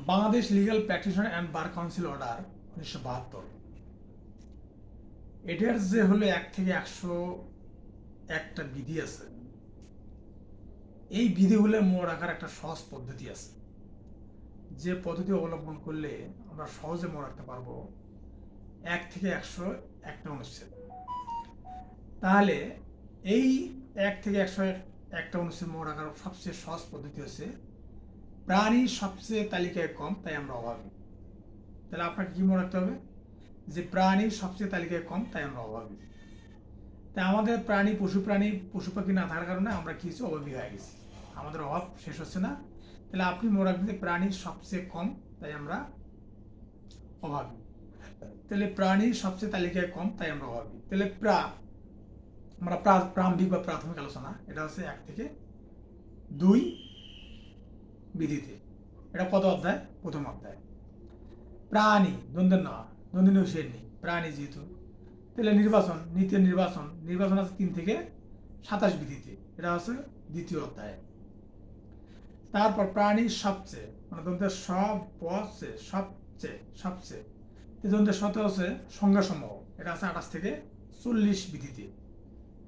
Bangladesh legal practitioner and bar council order 1972 এটার যে হলো 1 থেকে 101টা বিধি আছে। এই বিধিগুলোর মোড় রাখার একটা সহজ পদ্ধতি আছে, যে পদ্ধতি অবলম্বন করলে আমরা সহজে মোড় রাখতে পারবো 1 থেকে 101টা অনুচ্ছেদ। তাহলে এই 1 থেকে 101টা অনুচ্ছেদ মোড় রাখার সবচেয়ে সহজ পদ্ধতি হচ্ছে প্রাণী সবচেয়ে তালিকায় কম তাই আমরা অভাবী। তাহলে আপনাকে কি মনে রাখতে হবে যে প্রাণী সবচেয়ে তালিকায় কম তাই আমরা অভাবী। তাই আমাদের পশু পাখি না থাকার কারণে আমরা কিছু অভাবী হয়ে গেছি, আমাদের অভাব শেষ হচ্ছে না। তাহলে আপনি মনে রাখবেন যে প্রাণী সবচেয়ে কম তাই আমরা অভাবী। তাহলে প্রাণী সবচেয়ে তালিকায় কম তাই আমরা অভাবী। তাহলে আমরা প্রারম্ভিক বা প্রাথমিক আলোচনা, এটা হচ্ছে 1 থেকে 2 বিধিতে। এটা কত অধ্যায়? প্রথম অধ্যায়। প্রাণী দ্বন্দ্বের না, দ্বন্দ্ব হুঁশিয়ার নেই, প্রাণী যেহেতু। তাহলে নির্বাচন আছে 3 থেকে 27 বিধিতে, এটা হচ্ছে দ্বিতীয় অধ্যায়। তারপর প্রাণীর সবচেয়ে, মানে দ্বন্দ্বের সবচেয়ে দ্বন্দ্বের সাথে হচ্ছে সংজ্ঞাসমূহ, এটা আছে 28 থেকে 40 বিধিতে।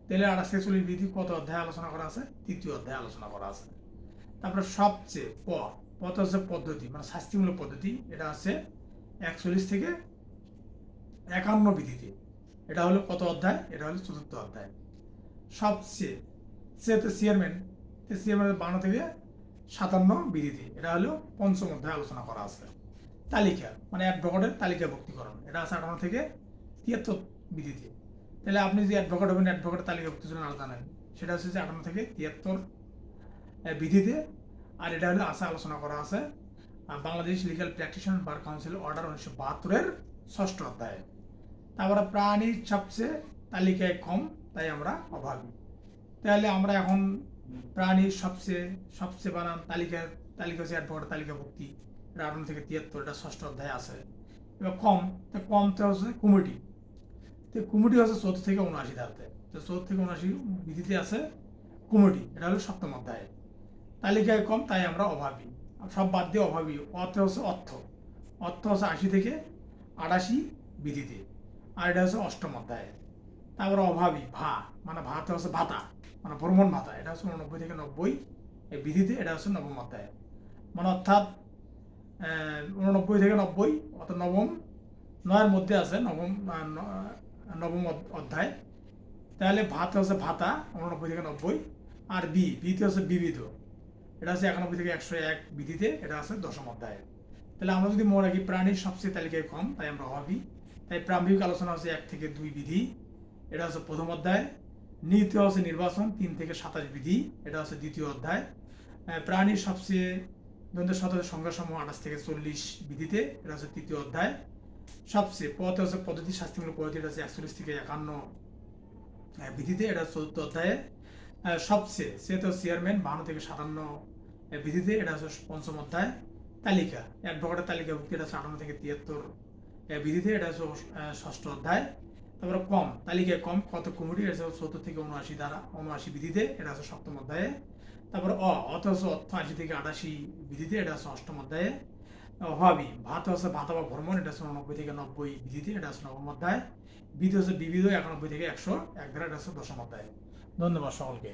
তাহলে 28 থেকে 40 বিধি কত অধ্যায় আলোচনা করা আছে? তৃতীয় অধ্যায় আলোচনা করা আছে। তারপরে সবচেয়ে পথ হচ্ছে পদ্ধতি, মানে শাস্তিমূলক পদ্ধতি, এটা আছে 41 থেকে 51 বিধিতে। এটা হলো কত অধ্যায়? এটা হলো চতুর্থ অধ্যায়। সবচেয়ে চেয়ারম্যান 52 থেকে 57 বিধিতে, এটা হলো পঞ্চম অধ্যায় আলোচনা করা আছে। তালিকা মানে অ্যাডভোকেটের তালিকাভুক্তিকরণ, এটা আছে 58 থেকে 73 বিধিতে। তাহলে আপনি যে অ্যাডভোকেট হবেন, অ্যাডভোকেটের তালিকাভুক্তির জন্য আলাদা নেন, সেটা হচ্ছে যে 58 থেকে 73 বিধিতে। আর এটা হলো আলোচনা করা আছে Bangladesh legal practitioner bar council order 1972-এর 6ষ্ঠ অধ্যায়ে। তারপরে প্রাণীর সবচেয়ে তালিকায় কম তাই আমরা অভাবী। তাহলে আমরা এখন প্রাণীর সবচেয়ে বানান তালিকা হচ্ছে অ্যাডভোকেট তালিকাভুক্তি, এটা 58 থেকে 73, এটা 6ষ্ঠ অধ্যায় আছে। এবার কমতে হচ্ছে কমিটি। তো কমিটি হচ্ছে 74 থেকে 79 ধারাতে, তো 74 থেকে 79 বিধিতে আছে কমিটি, এটা হলো 7ম অধ্যায়। তালিকায় কম তাই আমরা অভাবী, সব বাদ দিয়ে অভাবী। অর্থ হচ্ছে অর্থ হচ্ছে 80 থেকে 88 বিধিতে, আর এটা হচ্ছে 8ম অধ্যায়। তারপরে অভাবী মানে ভাতে হচ্ছে ভাতা, মানে ভ্রমণ ভাতা, এটা হচ্ছে 89 থেকে 90 এই বিধিতে, এটা হচ্ছে 9ম অধ্যায়। মানে অর্থাৎ 89 থেকে 90, অর্থাৎ 9-এর মধ্যে আছে 9ম অধ্যায়। তাহলে ভাত হচ্ছে ভাতা 89 থেকে 90, আর বিতে হচ্ছে বিবিধ, এটা হচ্ছে 91 থেকে 101 বিধিতে, এটা আছে 10ম অধ্যায়। তাহলে আমরা যদি মনে রাখি প্রাণীর সবচেয়ে তালিকায় কম তাই আমরা অভাবী, তাই প্রারম্ভিক আলোচনা হচ্ছে 1 থেকে 2 বিধি, এটা হচ্ছে প্রথম অধ্যায়। নীতি হচ্ছে নির্বাচন 3 থেকে 27 বিধি, এটা হচ্ছে দ্বিতীয় অধ্যায়। প্রাণীর সবচেয়ে দ্বন্দ্বের সাথে সংজ্ঞাসমূহ 28 থেকে 40 বিধিতে, এটা হচ্ছে তৃতীয় অধ্যায়। সবচেয়ে পথ হচ্ছে পদ্ধতি শাস্তিমূলক পদ্ধতি, এটা হচ্ছে 41 থেকে 51 বিধিতে, এটা চতুর্থ অধ্যায়ে। সবচেয়ে চেয়ারম্যান 52 থেকে 57 বিধিতে, এটা হচ্ছে 5ম অধ্যায়। তালিকা অ্যাডভোকেটের তালিকাভুক্তি, এটা হচ্ছে 58 থেকে 73 বিধিতে, এটা হচ্ছে 6ষ্ঠ অধ্যায়। তারপরে তালিকায় কম কত কমিটি, এটা হচ্ছে 74 থেকে 79 বিধিতে, এটা হচ্ছে 7ম অধ্যায়ে। তারপরে অর্থ হচ্ছে অর্থ 80 থেকে 88 বিধিতে, এটা হচ্ছে 8ম অধ্যায়ে। অভাবী ভাত হচ্ছে ভাতা বা ভ্রমণ, এটা হচ্ছে 89 থেকে 90 বিধিতে, এটা হচ্ছে 9ম অধ্যায়। বিধি হচ্ছে বিবিধ 91 থেকে 101 ধারা, এটা হচ্ছে 10ম অধ্যায়। ধন্যবাদ সকলকে।